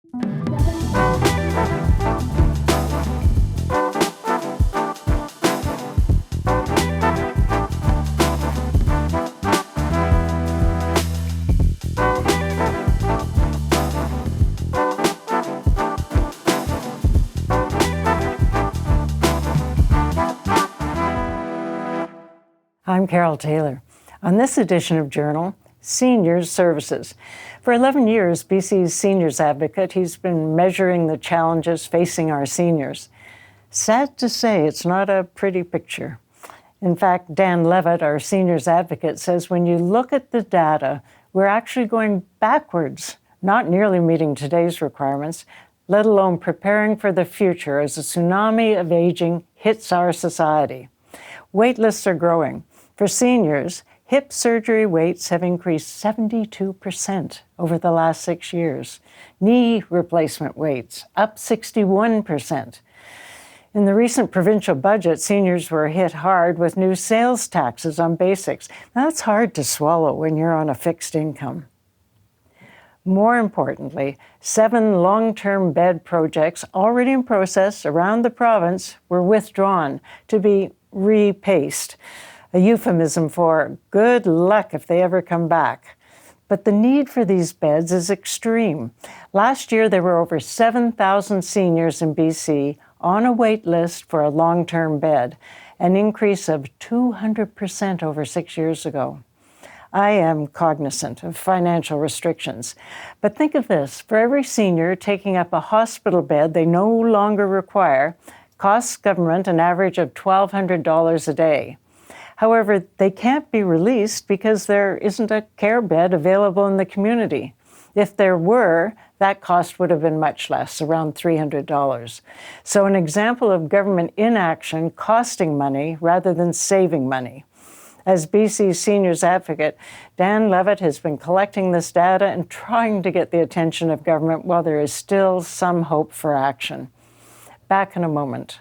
I'm Carole Taylor. On this edition of Journal, Seniors Services. For 11 years, BC's Seniors Advocate, he's been measuring the challenges facing our seniors. Sad to say, it's not a pretty picture. In fact, Dan Levitt, our Seniors Advocate, says when you look at the data, we're actually going backwards, not nearly meeting today's requirements, let alone preparing for the future as a tsunami of aging hits our society. Waitlists are growing. For seniors, hip surgery waits have increased 72% over the last 6 years. Knee replacement waits up 61%. In the recent provincial budget, seniors were hit hard with new sales taxes on basics. Now, that's hard to swallow when you're on a fixed income. More importantly, 7 long-term bed projects already in process around the province were withdrawn to be repaced, a euphemism for good luck if they ever come back. But the need for these beds is extreme. Last year, there were over 7,000 seniors in BC on a wait list for a long-term bed, an increase of 200% over 6 years ago. I am cognizant of financial restrictions, but think of this. For every senior taking up a hospital bed they no longer require, costs government an average of $1,200 a day. However, they can't be released because there isn't a care bed available in the community. If there were, that cost would have been much less, around $300. So an example of government inaction costing money rather than saving money. As BC's Seniors Advocate, Dan Levitt has been collecting this data and trying to get the attention of government while there is still some hope for action. Back in a moment.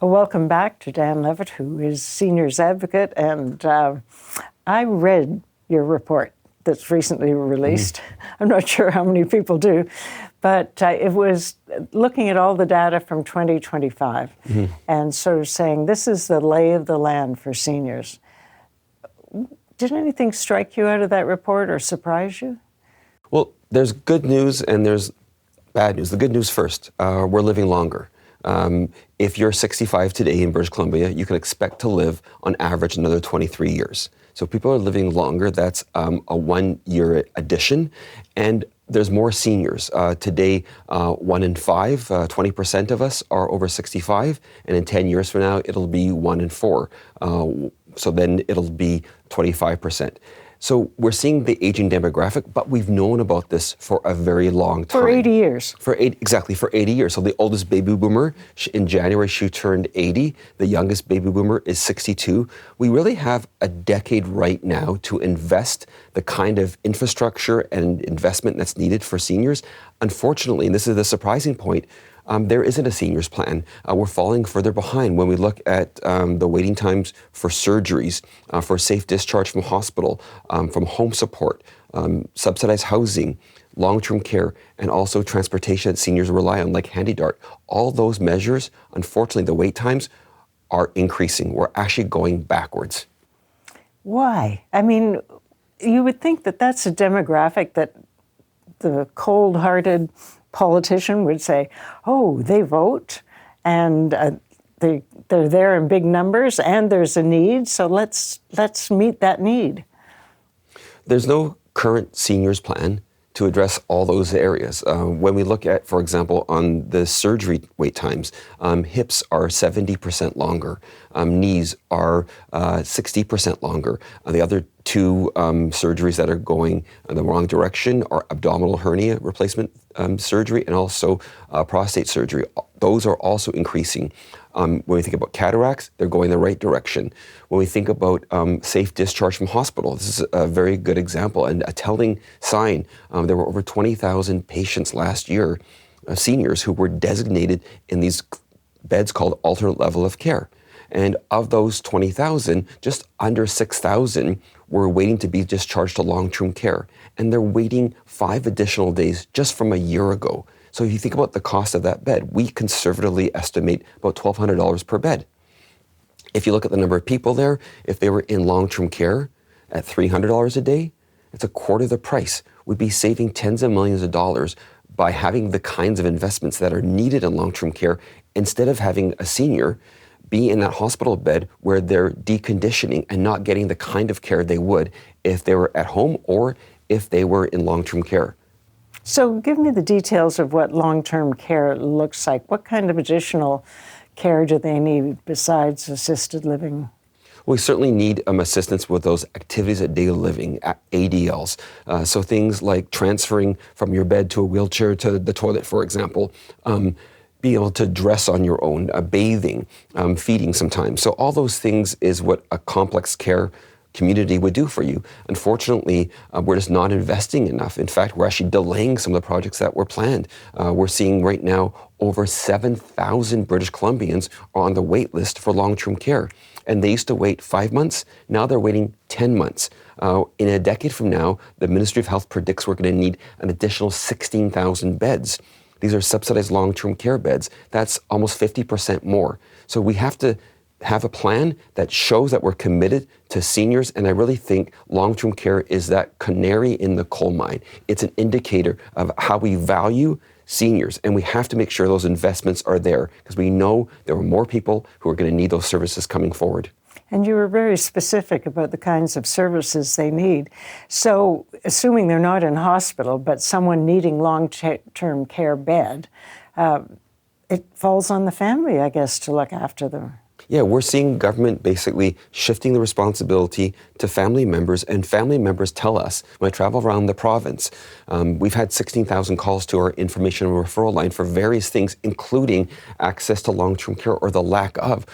Welcome back to Dan Levitt, who is Seniors Advocate, and I read your report that's recently released. I'm not sure how many people do, but it was looking at all the data from 2025 and sort of saying this is the lay of the land for seniors. Did anything strike you out of that report or surprise you? Well, there's good news and there's bad news. The good news first, we're living longer. If you're 65 today in British Columbia, you can expect to live on average another 23 years. So people are living longer. That's a 1-year addition. And there's more seniors. Today, 1 in 5, 20% of us are over 65. And in 10 years from now, it'll be 1 in 4. So then it'll be 25%. So we're seeing the aging demographic, but we've known about this for a very long time. For 80 years. Exactly, for 80 years. So the oldest baby boomer, in January, she turned 80. The youngest baby boomer is 62. We really have a decade right now to invest the kind of infrastructure and investment that's needed for seniors. Unfortunately, and this is the surprising point, there isn't a seniors plan. We're falling further behind when we look at the waiting times for surgeries, for safe discharge from hospital, from home support, subsidized housing, long-term care, and also transportation that seniors rely on, like HandyDart. All those measures, unfortunately, the wait times are increasing. We're actually going backwards. Why? I mean, you would think that that's a demographic that the cold-hearted politician would say, oh, they vote and they're there in big numbers and there's a need, so let's meet that need. There's no current seniors plan to address all those areas. When we look at, for example, on the surgery wait times, hips are 70% longer, knees are 60% longer. The other 2 surgeries that are going in the wrong direction are abdominal hernia replacement surgery and also prostate surgery. Those are also increasing. When we think about cataracts, they're going the right direction. When we think about safe discharge from hospital, this is a very good example and a telling sign. There were over 20,000 patients last year, seniors, who were designated in these beds called alternate level of care. And of those 20,000, just under 6,000 were waiting to be discharged to long-term care, and they're waiting 5 additional days just from a year ago. So if you think about the cost of that bed, we conservatively estimate about $1,200 per bed. If you look at the number of people there, if they were in long-term care at $300 a day, it's a quarter of the price. We'd be saving tens of millions of dollars by having the kinds of investments that are needed in long-term care instead of having a senior be in that hospital bed where they're deconditioning and not getting the kind of care they would if they were at home or if they were in long-term care. So give me the details of what long-term care looks like. What kind of additional care do they need besides assisted living? We certainly need assistance with those activities of daily living, ADLs. So things like transferring from your bed to a wheelchair to the toilet, for example, being able to dress on your own, bathing, feeding sometimes. So all those things is what a complex care community would do for you. Unfortunately, we're just not investing enough. In fact, we're actually delaying some of the projects that were planned. We're seeing right now over 7,000 British Columbians are on the wait list for long-term care. And they used to wait 5 months. Now they're waiting 10 months. In a decade from now, the Ministry of Health predicts we're going to need an additional 16,000 beds. These are subsidized long-term care beds. That's almost 50% more. So we have to have a plan that shows that we're committed to seniors, and I really think long-term care is that canary in the coal mine. It's an indicator of how we value seniors, and we have to make sure those investments are there because we know there are more people who are going to need those services coming forward. And you were very specific about the kinds of services they need. So assuming they're not in hospital, but someone needing long-term care bed, it falls on the family, I guess, to look after them. Yeah, we're seeing government basically shifting the responsibility to family members, and family members tell us, when I travel around the province, we've had 16,000 calls to our information and referral line for various things, including access to long-term care or the lack of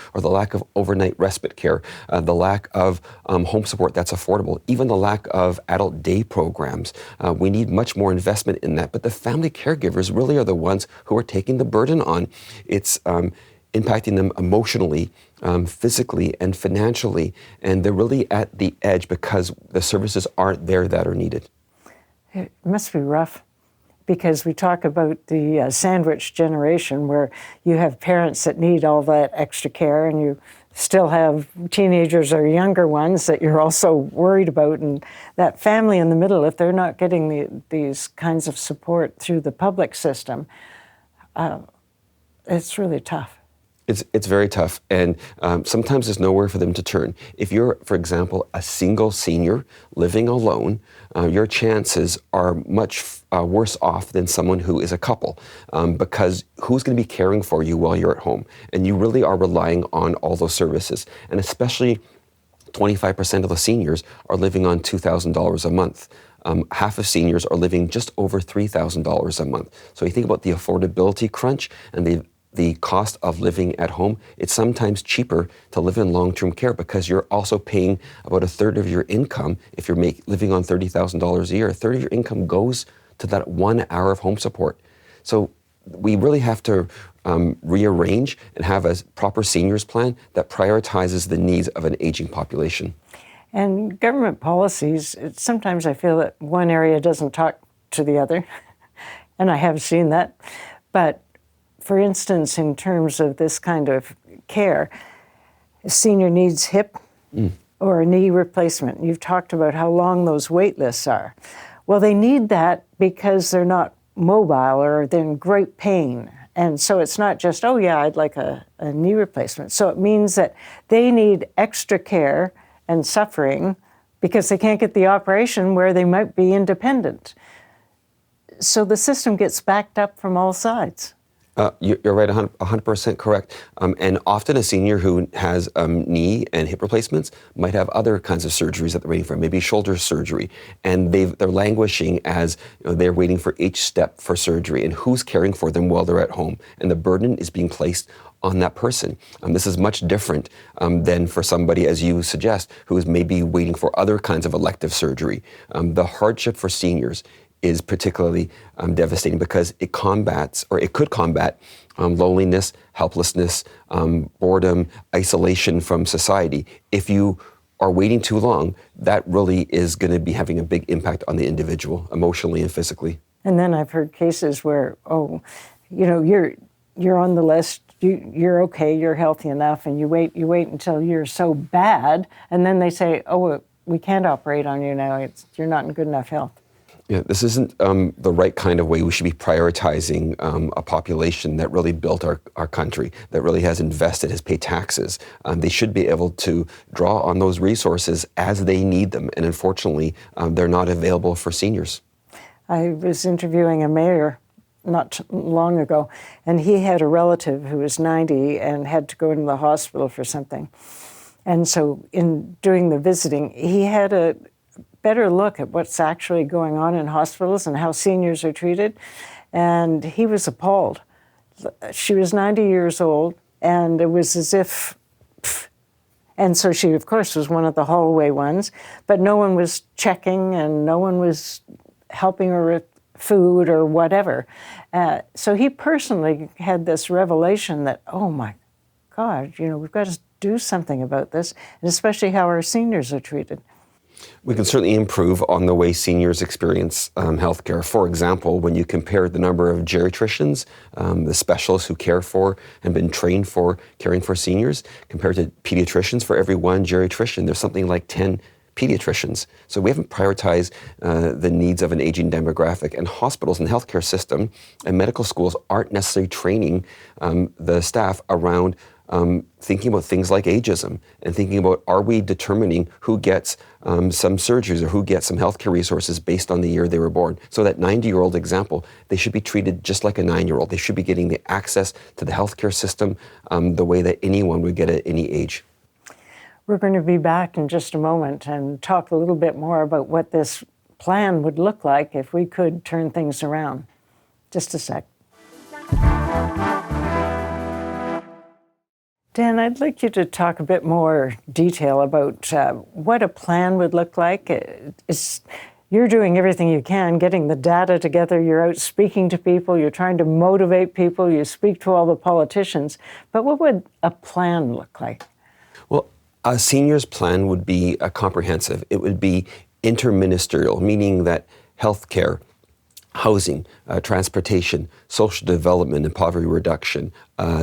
overnight respite care, the lack of home support that's affordable, even the lack of adult day programs. We need much more investment in that, but the family caregivers really are the ones who are taking the burden on. It's impacting them emotionally, physically, and financially. And they're really at the edge because the services aren't there that are needed. It must be rough because we talk about the sandwich generation where you have parents that need all that extra care and you still have teenagers or younger ones that you're also worried about. And that family in the middle, if they're not getting these kinds of support through the public system, it's really tough. It's very tough, and sometimes there's nowhere for them to turn. If you're, for example, a single senior living alone, your chances are much worse off than someone who is a couple, because who's going to be caring for you while you're at home? And you really are relying on all those services, and especially 25% of the seniors are living on $2,000 a month. Half of seniors are living just over $3,000 a month. So you think about the affordability crunch and the cost of living at home, it's sometimes cheaper to live in long-term care because you're also paying about a third of your income. If you're living on $30,000 a year, a third of your income goes to that 1 hour of home support. So we really have to rearrange and have a proper seniors plan that prioritizes the needs of an aging population. And government policies, sometimes I feel that one area doesn't talk to the other, and I have seen that. But for instance, in terms of this kind of care, a senior needs hip or a knee replacement. You've talked about how long those wait lists are. Well, they need that because they're not mobile or they're in great pain. And so it's not just, oh yeah, I'd like a knee replacement. So it means that they need extra care and suffering because they can't get the operation where they might be independent. So the system gets backed up from all sides. You're right, 100% correct. And often a senior who has knee and hip replacements might have other kinds of surgeries that they're waiting for, maybe shoulder surgery. And they're languishing as they're waiting for each step for surgery. And who's caring for them while they're at home? And the burden is being placed on that person. This is much different than for somebody, as you suggest, who is maybe waiting for other kinds of elective surgery. The hardship for seniors is particularly devastating because it could combat loneliness, helplessness, boredom, isolation from society. If you are waiting too long, that really is going to be having a big impact on the individual, emotionally and physically. And then I've heard cases where, you're on the list, you're okay, you're healthy enough, and you wait until you're so bad, and then they say, we can't operate on you now, you're not in good enough health. Yeah, this isn't the right kind of way. We should be prioritizing a population that really built our country, that really has invested, has paid taxes. They should be able to draw on those resources as they need them. And unfortunately, they're not available for seniors. I was interviewing a mayor not long ago, and he had a relative who was 90 and had to go into the hospital for something. And so in doing the visiting, he had a better look at what's actually going on in hospitals and how seniors are treated. And he was appalled. She was 90 years old, and it was as if, and so she, of course, was one of the hallway ones, but no one was checking and no one was helping her with food or whatever. So he personally had this revelation that, oh my God, we've got to do something about this, and especially how our seniors are treated. We can certainly improve on the way seniors experience healthcare. For example, when you compare the number of geriatricians, the specialists who care for and been trained for caring for seniors, compared to pediatricians, for every one geriatrician, there's something like 10 pediatricians. So we haven't prioritized the needs of an aging demographic. And hospitals and the healthcare system and medical schools aren't necessarily training the staff around thinking about things like ageism and thinking about, are we determining who gets some surgeries or who gets some healthcare resources based on the year they were born. So that 90-year-old example, they should be treated just like a 9-year-old. They should be getting the access to the healthcare system the way that anyone would get at any age. We're going to be back in just a moment and talk a little bit more about what this plan would look like if we could turn things around. Just a sec. Dan, I'd like you to talk a bit more detail about what a plan would look like. You're doing everything you can, getting the data together, you're out speaking to people, you're trying to motivate people, you speak to all the politicians, but what would a plan look like? Well, a seniors plan would be comprehensive. It would be interministerial, meaning that healthcare, housing, transportation, social development and poverty reduction,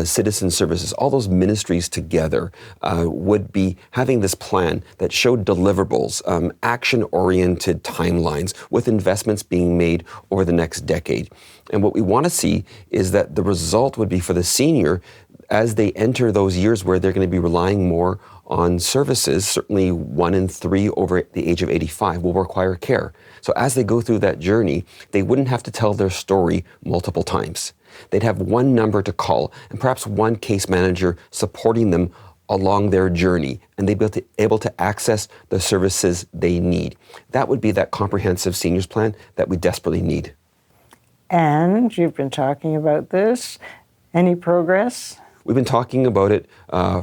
citizen services, all those ministries together would be having this plan that showed deliverables, action-oriented timelines with investments being made over the next decade. And what we want to see is that the result would be for the senior, as they enter those years where they're going to be relying more on services, certainly 1 in 3 over the age of 85 will require care. So as they go through that journey, they wouldn't have to tell their story multiple times. They'd have one number to call and perhaps one case manager supporting them along their journey, and they'd be able to access the services they need. That would be that comprehensive seniors plan that we desperately need. And you've been talking about this. Any progress? We've been talking about it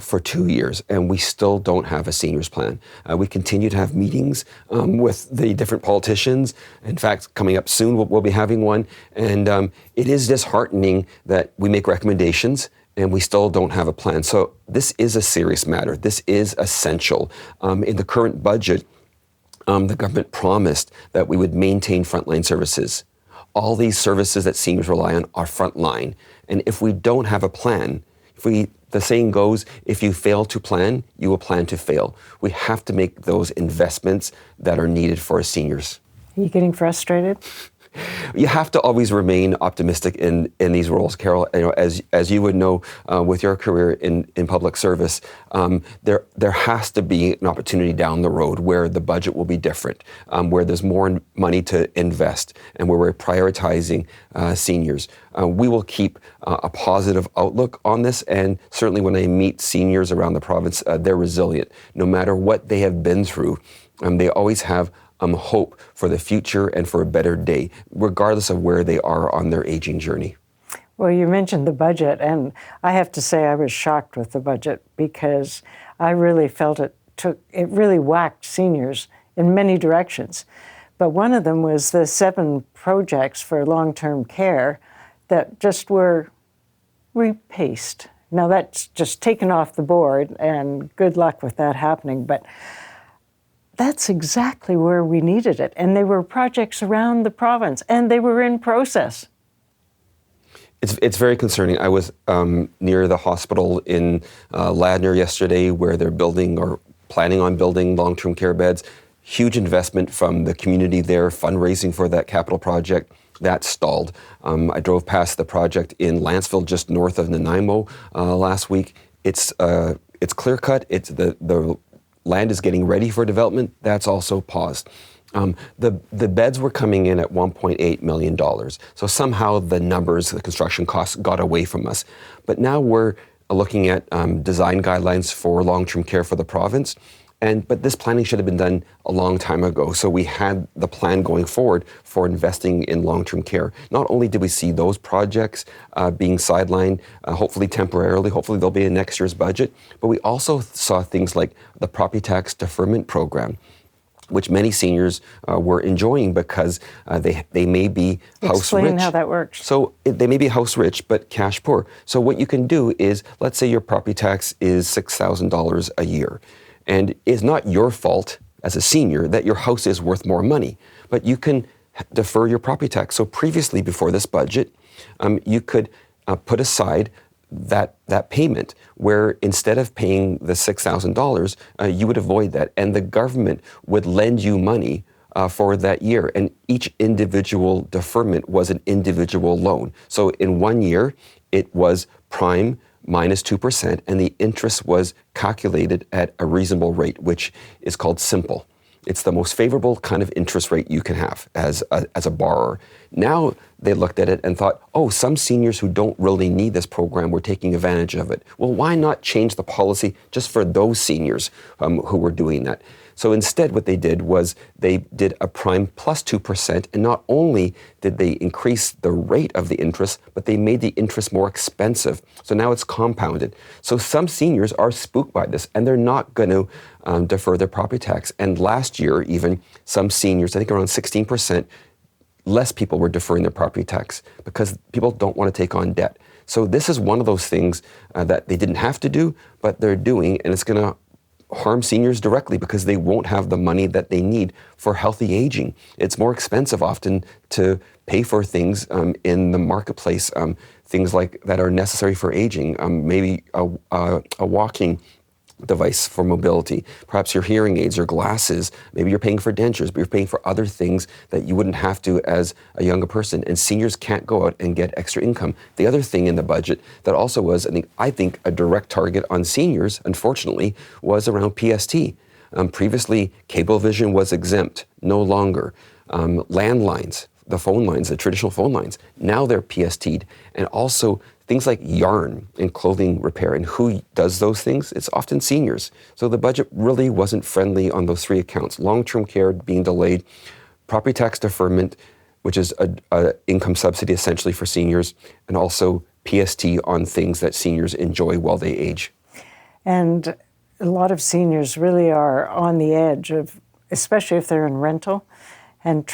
for 2 years, and we still don't have a seniors plan. We continue to have meetings with the different politicians. In fact, coming up soon, we'll be having one. And it is disheartening that we make recommendations and we still don't have a plan. So this is a serious matter. This is essential. In the current budget, the government promised that we would maintain frontline services. All these services that seniors rely on are frontline. And if we don't have a plan, the saying goes, if you fail to plan, you will plan to fail. We have to make those investments that are needed for our seniors. Are you getting frustrated? You have to always remain optimistic in these roles, Carole. As you would know, with your career in public service, there has to be an opportunity down the road where the budget will be different, where there's more money to invest, and where we're prioritizing seniors. We will keep a positive outlook on this, and certainly when I meet seniors around the province, they're resilient. No matter what they have been through, they always have hope for the future and for a better day, regardless of where they are on their aging journey. Well, you mentioned the budget, and I have to say I was shocked with the budget because I really felt it really whacked seniors in many directions. But one of them was the 7 projects for long-term care that just were repaced. Now that's just taken off the board, and good luck with that happening. But that's exactly where we needed it. And they were projects around the province, and they were in process. It's very concerning. I was near the hospital in Ladner yesterday, where they're building or planning on building long-term care beds. Huge investment from the community there, fundraising for that capital project. That stalled. I drove past the project in Lanceville, just north of Nanaimo, last week. It's clear-cut. The land is getting ready for development. That's also paused. The beds were coming in at $1.8 million. So somehow the numbers, the construction costs got away from us. But now we're looking at design guidelines for long-term care for the province. But this planning should have been done a long time ago. So we had the plan going forward for investing in long-term care. Not only did we see those projects being sidelined, hopefully temporarily, hopefully they'll be in next year's budget, but we also saw things like the property tax deferment program, which many seniors were enjoying because they may be house rich. Explain how that works. So they may be house rich, but cash poor. So what you can do is, let's say your property tax is $6,000 a year. And it's not your fault as a senior that your house is worth more money, but you can defer your property tax. So previously, before this budget, you could put aside that payment, where instead of paying the $6,000, you would avoid that, and the government would lend you money for that year. And each individual deferment was an individual loan. So in 1 year, it was prime minus 2%, and the interest was calculated at a reasonable rate, which is called simple. It's the most favorable kind of interest rate you can have as a borrower. Now they looked at it and thought, oh, some seniors who don't really need this program were taking advantage of it. Well, why not change the policy just for those seniors who were doing that? So instead, what they did was they did a prime plus 2%, and not only did they increase the rate of the interest, but they made the interest more expensive. So now it's compounded. So some seniors are spooked by this, and they're not going to defer their property tax. And last year, even some seniors, I think around 16%, less people were deferring their property tax because people don't want to take on debt. So this is one of those things that they didn't have to do, but they're doing, and it's going to harm seniors directly because they won't have the money that they need for healthy aging. It's more expensive often to pay for things in the marketplace, things like that are necessary for aging, maybe a walking device for mobility, perhaps your hearing aids or glasses. Maybe you're paying for dentures, but you're paying for other things that you wouldn't have to as a younger person. And seniors can't go out and get extra income. The other thing in the budget that also was, I think, a direct target on seniors, unfortunately, was around PST. Previously, Cablevision was exempt, no longer. Landlines, the phone lines, the traditional phone lines, now they're PST'd. And also things like yarn and clothing repair. And who does those things? It's often seniors. So the budget really wasn't friendly on those three accounts. Long-term care being delayed, property tax deferment, which is a income subsidy essentially for seniors, and also PST on things that seniors enjoy while they age. And a lot of seniors really are on the edge of, especially if they're in rental, and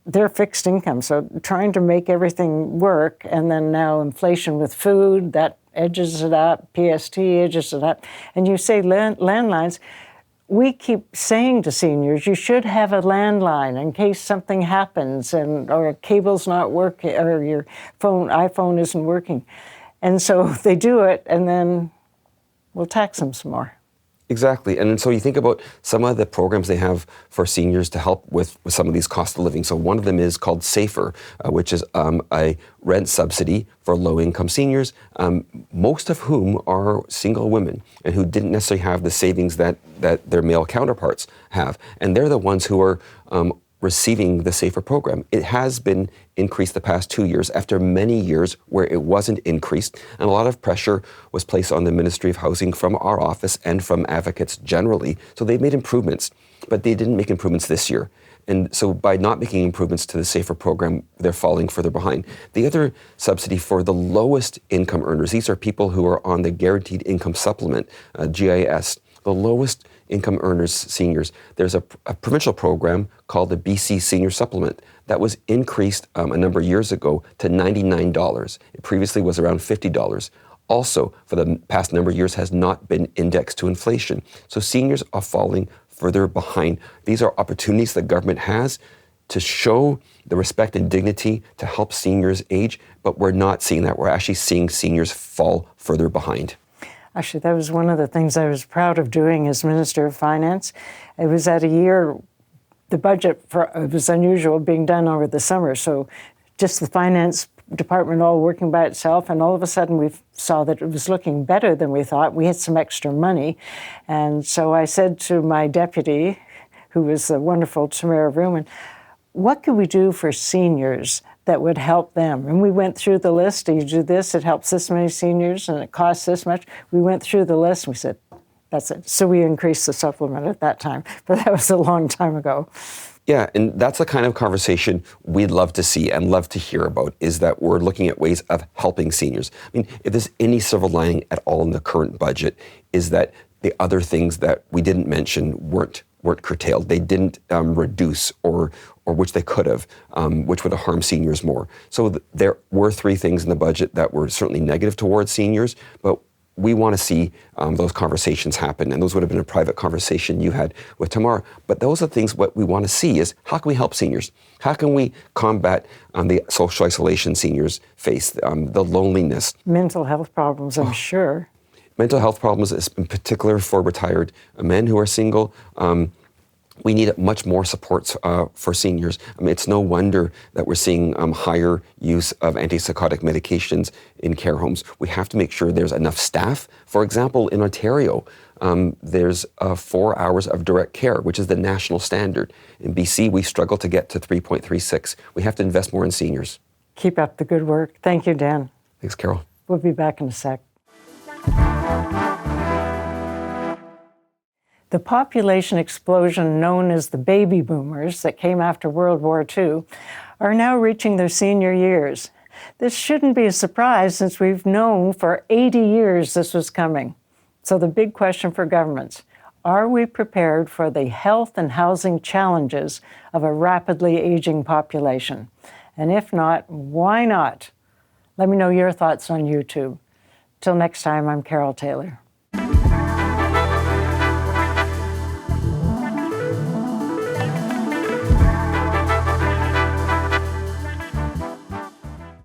they're fixed income, so trying to make everything work, and then now inflation with food, that edges it up, PST edges it up. And you say landlines, we keep saying to seniors, you should have a landline in case something happens or a cable's not working, or your iPhone isn't working. And so they do it, and then we'll tax them some more. Exactly. And so you think about some of the programs they have for seniors to help with some of these cost of living. So one of them is called SAFER, which is a rent subsidy for low-income seniors, most of whom are single women and who didn't necessarily have the savings that their male counterparts have. And they're the ones who are receiving the SAFER program. It has been increased the past 2 years after many years where it wasn't increased, and a lot of pressure was placed on the Ministry of Housing from our office and from advocates generally. So they've made improvements, but they didn't make improvements this year. And so by not making improvements to the SAFER program, they're falling further behind. The other subsidy for the lowest income earners, these are people who are on the Guaranteed Income Supplement, GIS, the lowest income earners, seniors. There's a provincial program called the BC Senior Supplement that was increased a number of years ago to $99. It previously was around $50. Also, for the past number of years, has not been indexed to inflation. So seniors are falling further behind. These are opportunities that government has to show the respect and dignity to help seniors age, but we're not seeing that. We're actually seeing seniors fall further behind. Actually, that was one of the things I was proud of doing as Minister of Finance. It was at a year, the budget it was unusual being done over the summer, so just the finance department all working by itself, and all of a sudden we saw that it was looking better than we thought. We had some extra money, and so I said to my deputy, who was the wonderful Tamara Ruman, what could we do for seniors that would help them? And we went through the list. You do this, it helps this many seniors, and it costs this much. We went through the list, and we said, that's it. So we increased the supplement at that time, but that was a long time ago. Yeah, and that's the kind of conversation we'd love to see and love to hear about, is that we're looking at ways of helping seniors. I mean, if there's any silver lining at all in the current budget, is that the other things that we didn't mention weren't curtailed. They didn't reduce or which they could have, which would have harmed seniors more. So there were three things in the budget that were certainly negative towards seniors, but we want to see those conversations happen, and those would have been a private conversation you had with Tamara. But those are things what we want to see is, how can we help seniors? How can we combat the social isolation seniors face, the loneliness? Mental health problems, I'm sure. Mental health problems, in particular for retired men who are single. We need much more support for seniors. I mean, it's no wonder that we're seeing higher use of antipsychotic medications in care homes. We have to make sure there's enough staff. For example, in Ontario, there's 4 hours of direct care, which is the national standard. In BC, we struggle to get to 3.36. We have to invest more in seniors. Keep up the good work. Thank you, Dan. Thanks, Carole. We'll be back in a sec. The population explosion known as the baby boomers that came after World War II are now reaching their senior years. This shouldn't be a surprise since we've known for 80 years this was coming. So the big question for governments, are we prepared for the health and housing challenges of a rapidly aging population? And if not, why not? Let me know your thoughts on YouTube. Till next time, I'm Carole Taylor.